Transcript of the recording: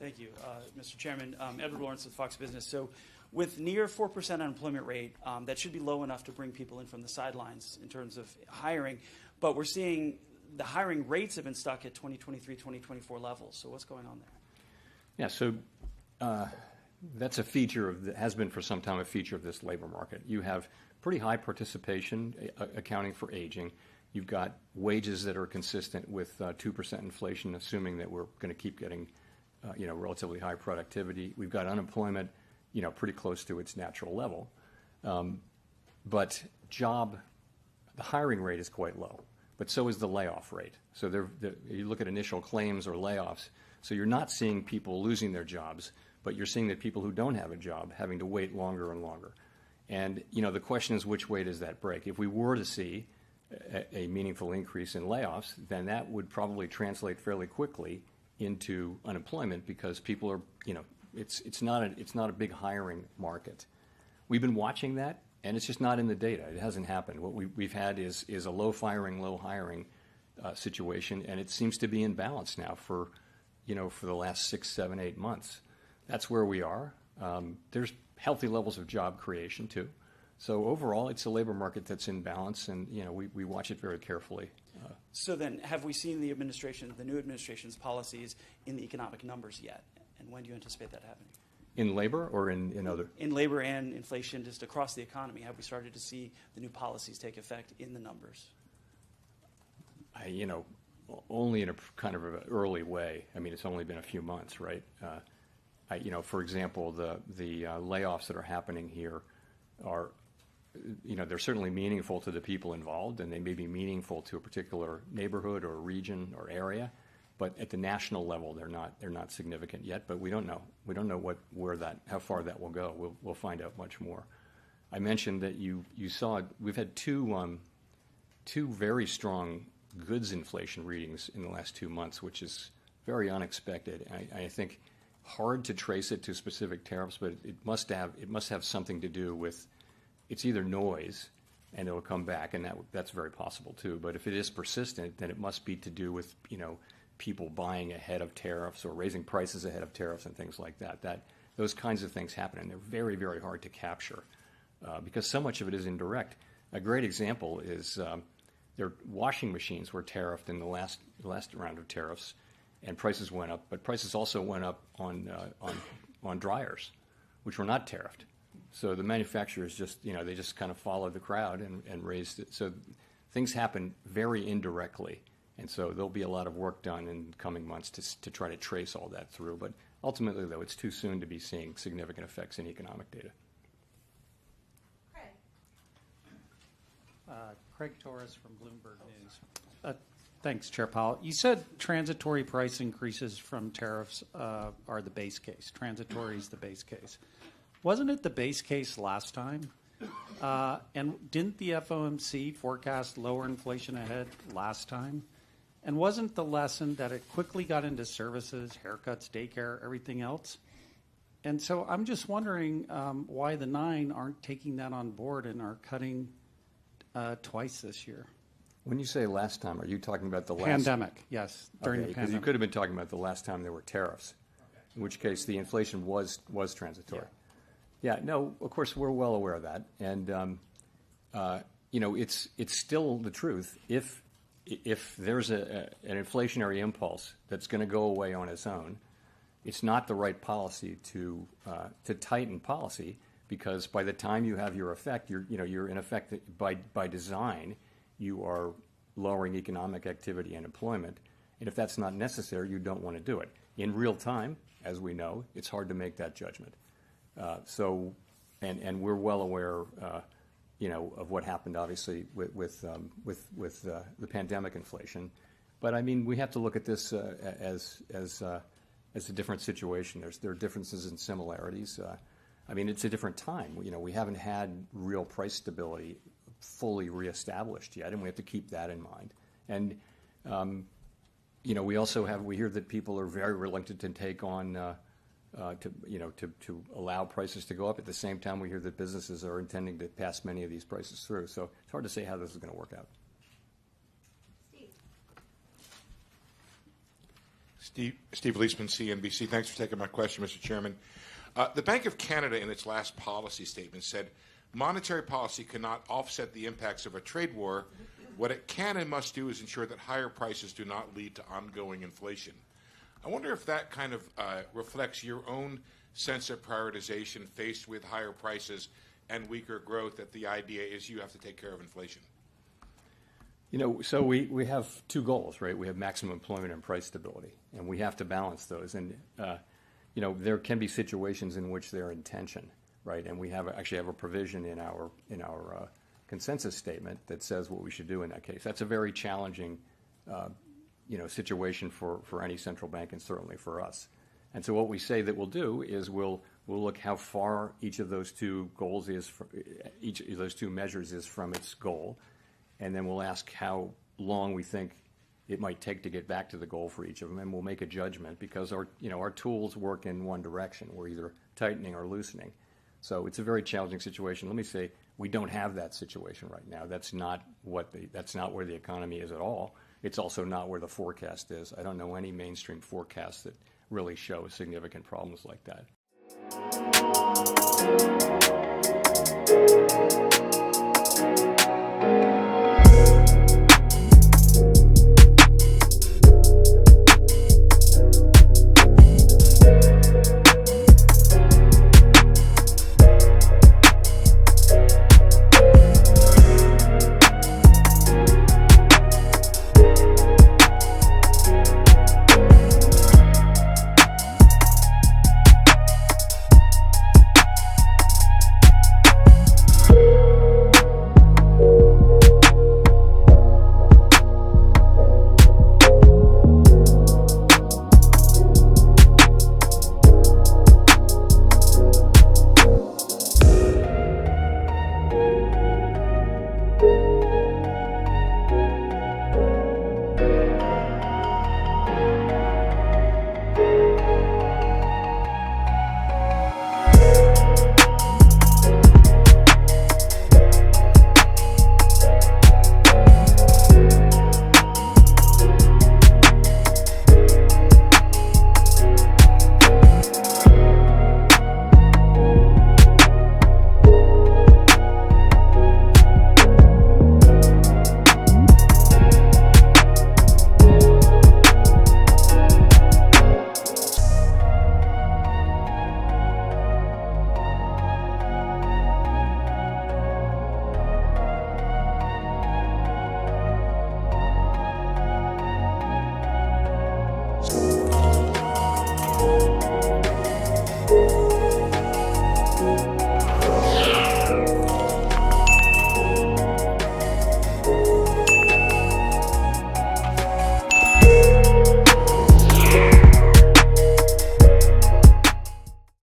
Thank you, Mr. Chairman. Edward Lawrence with Fox Business. So with near 4% unemployment rate, that should be low enough to bring people in from the sidelines in terms of hiring. But we're seeing the hiring rates have been stuck at 2023, 2024 levels. So what's going on there? Yeah, so that's a feature has been for some time a feature of this labor market. You have pretty high participation accounting for aging. You've got wages that are consistent with 2% inflation, assuming that we're going to keep getting relatively high productivity. We've got unemployment, pretty close to its natural level. But the hiring rate is quite low, but so is the layoff rate. So you look at initial claims or layoffs, so you're not seeing people losing their jobs, but you're seeing that people who don't have a job having to wait longer and longer. And, the question is, which way does that break? If we were to see a meaningful increase in layoffs, then that would probably translate fairly quickly into unemployment because people are, it's not a big hiring market. We've been watching that, and it's just not in the data. It hasn't happened. What we've had is a low firing, low hiring situation, and it seems to be in balance now for the last 6, 7, 8 months. That's where we are. There's healthy levels of job creation too. So overall, it's a labor market that's in balance, and we watch it very carefully. So then, have we seen the new administration's policies in the economic numbers yet? And when do you anticipate that happening? In labor or in other? In labor and inflation, just across the economy, have we started to see the new policies take effect in the numbers? Only in a kind of an early way. I mean, it's only been a few months, right? For example, the layoffs that are happening here are, they're certainly meaningful to the people involved, and they may be meaningful to a particular neighborhood or region or area, but at the national level, they're not significant yet. But we don't know. We don't know how far that will go. We'll find out much more. I mentioned that you saw we've had two very strong goods inflation readings in the last 2 months, which is very unexpected. I think hard to trace it to specific tariffs, but it must have something to do with, it's either noise and it'll come back, and that's very possible too. But if it is persistent, then it must be to do with people buying ahead of tariffs or raising prices ahead of tariffs and things like that. Those kinds of things happen, and they're very, very hard to capture because so much of it is indirect. A great example is their washing machines were tariffed in the last round of tariffs, and prices went up. But prices also went up on dryers, which were not tariffed. So the manufacturers they just kind of followed the crowd and raised it. So things happen very indirectly, and so there'll be a lot of work done in coming months to try to trace all that through. But ultimately, though, it's too soon to be seeing significant effects in economic data. Craig Torres from Bloomberg News. Thanks, Chair Powell. You said transitory price increases from tariffs are the base case. Transitory is the base case. Wasn't it the base case last time? And didn't the FOMC forecast lower inflation ahead last time? And wasn't the lesson that it quickly got into services, haircuts, daycare, everything else? And so I'm just wondering why the 9 aren't taking that on board and are cutting twice this year. When you say last time, are you talking about the last pandemic? Yes, during the pandemic. Because you could have been talking about the last time there were tariffs, in which case the inflation was transitory. Yeah, no, of course we're well aware of that, and it's still the truth. If there's an inflationary impulse that's going to go away on its own, it's not the right policy to tighten policy, because by the time you have your effect, you're in effect by design, you are lowering economic activity and employment. And if that's not necessary, you don't want to do it. In real time, as we know, it's hard to make that judgment. And we're well aware, of what happened, obviously, with the pandemic inflation. But I mean, we have to look at this as a different situation. There are differences and similarities. I mean, it's a different time. We haven't had real price stability fully reestablished yet, and we have to keep that in mind. And we hear that people are very reluctant to take on to allow prices to go up. At the same time, we hear that businesses are intending to pass many of these prices through. So it's hard to say how this is going to work out. Steve Leisman, CNBC. Thanks for taking my question, Mr. Chairman. The Bank of Canada, in its last policy statement, said monetary policy cannot offset the impacts of a trade war. What it can and must do is ensure that higher prices do not lead to ongoing inflation. I wonder if that kind of reflects your own sense of prioritization faced with higher prices and weaker growth, that the idea is you have to take care of inflation. You know, so we have two goals, right? We have maximum employment and price stability, and we have to balance those. And, you know, there can be situations in which they're in tension, right? And we actually have a provision in our consensus statement that says what we should do in that case. That's a very challenging, you know, situation for any central bank, and certainly for us. And so what we say that we'll do is we'll look how far each of those two goals is, each of those two measures is from its goal, and then we'll ask how long we think it might take to get back to the goal for each of them, and we'll make a judgment because our tools work in one direction. We're either tightening or loosening. So it's a very challenging situation. Let me say we don't have that situation right now. That's not where the economy is at all. It's also not where the forecast is. I don't know any mainstream forecast that really show significant problems like that.